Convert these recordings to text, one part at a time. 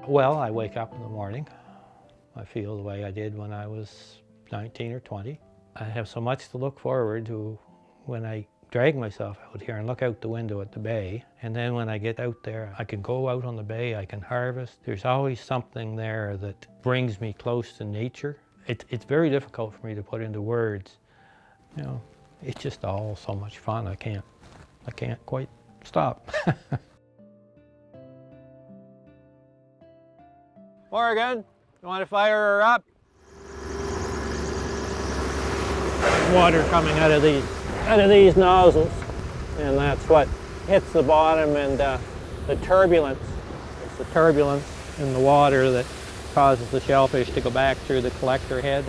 Well, I wake up in the morning. I feel the way I did when I was 19 or 20. I have so much to look forward to when I drag myself out here and look out the window at the bay. And then when I get out there, I can go out on the bay, I can harvest. There's always something there that brings me close to nature. It's very difficult for me to put into words. You know, it's just all so much fun. I can't quite stop. Morgan, you want to fire her up? Water coming out of these nozzles, and that's what hits the bottom, and the turbulence. It's the turbulence in the water that causes the shellfish to go back through the collector head.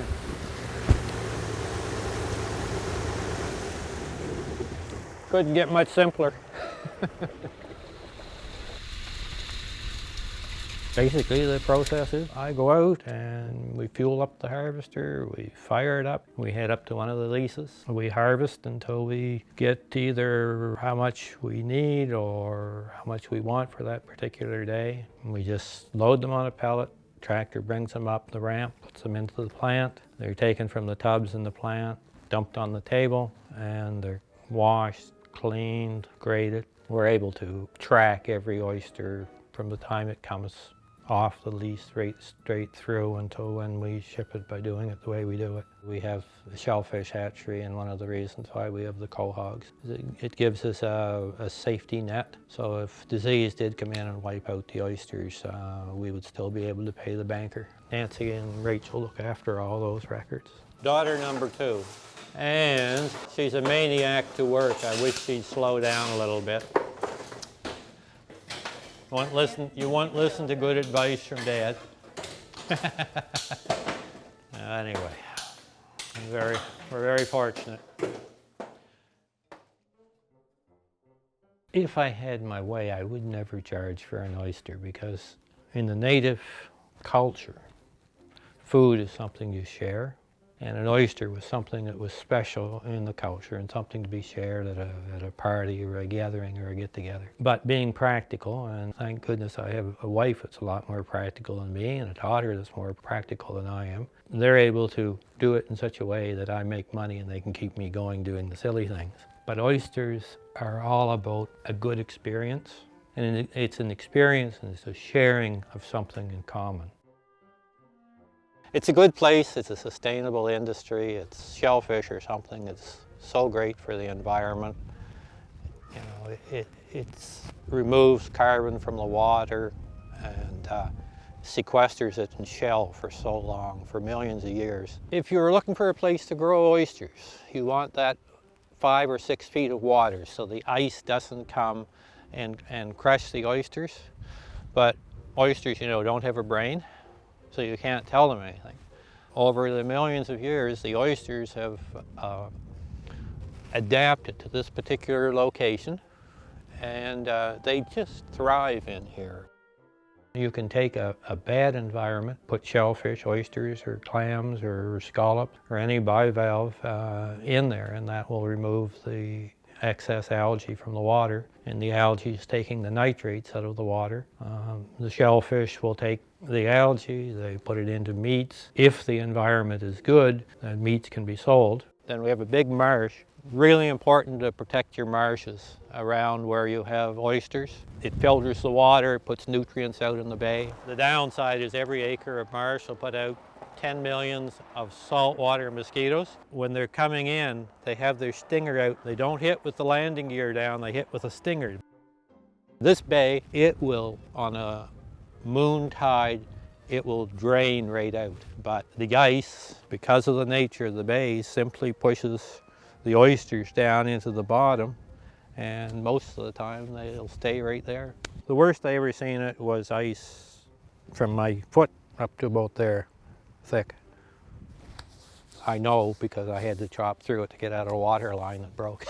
Couldn't get much simpler. Basically, the process is I go out and we fuel up the harvester, we fire it up, we head up to one of the leases. We harvest until we get either how much we need or how much we want for that particular day. And we just load them on a pallet, tractor brings them up the ramp, puts them into the plant. They're taken from the tubs in the plant, dumped on the table, and they're washed, cleaned, graded. We're able to track every oyster from the time it comes off the lease straight through until when we ship it by doing it the way we do it. We have the shellfish hatchery, and one of the reasons why we have the quahogs is it gives us a safety net. So if disease did come in and wipe out the oysters, we would still be able to pay the banker. Nancy and Rachel look after all those records. Daughter number 2. And she's a maniac to work. I wish she'd slow down a little bit. You won't listen to good advice from Dad. Anyway, we're very fortunate. If I had my way, I would never charge for an oyster, because in the native culture, food is something you share. And an oyster was something that was special in the culture and something to be shared at a party or a gathering or a get-together. But being practical, and thank goodness I have a wife that's a lot more practical than me and a daughter that's more practical than I am, they're able to do it in such a way that I make money and they can keep me going doing the silly things. But oysters are all about a good experience, and it's an experience and it's a sharing of something in common. It's a good place, it's a sustainable industry, it's shellfish or something that's so great for the environment. You know, it removes carbon from the water and sequesters it in shell for so long, for millions of years. If you're looking for a place to grow oysters, you want that 5 or 6 feet of water so the ice doesn't come and crush the oysters. But oysters, you know, don't have a brain, so you can't tell them anything. Over the millions of years, the oysters have adapted to this particular location, and they just thrive in here. You can take a bad environment, put shellfish, oysters, or clams, or scallops, or any bivalve in there, and that will remove the excess algae from the water, and the algae is taking the nitrates out of the water. The shellfish will take the algae, they put it into meats. If the environment is good, then meats can be sold. Then we have a big marsh. Really important to protect your marshes around where you have oysters. It filters the water, it puts nutrients out in the bay. The downside is every acre of marsh will put out 10 million of saltwater mosquitoes. When they're coming in, they have their stinger out. They don't hit with the landing gear down, they hit with a stinger. This bay, it will, on a moon tide, it will drain right out. But the ice, because of the nature of the bay, simply pushes the oysters down into the bottom, and most of the time they'll stay right there. The worst I ever seen it was ice from my foot up to about there thick. I know because I had to chop through it to get out of a water line that broke.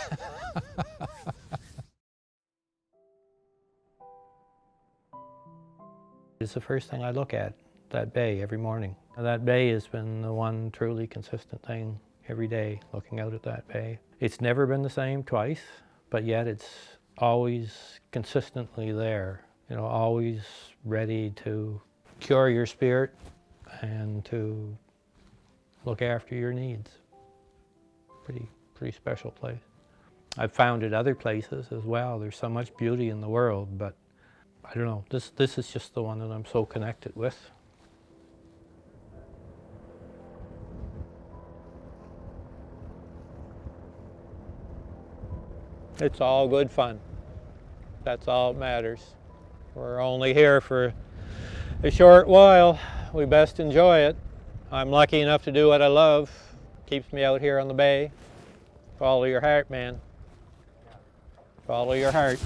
It's the first thing I look at, that bay, every morning. That bay has been the one truly consistent thing every day, looking out at that bay. It's never been the same twice, but yet it's always consistently there, you know, always ready to cure your spirit and to look after your needs. Pretty special place. I've found it other places as well. There's so much beauty in the world, but I don't know, this is just the one that I'm so connected with. It's all good fun. That's all that matters. We're only here for a short while. We best enjoy it. I'm lucky enough to do what I love. Keeps me out here on the bay. Follow your heart, man. Follow your heart.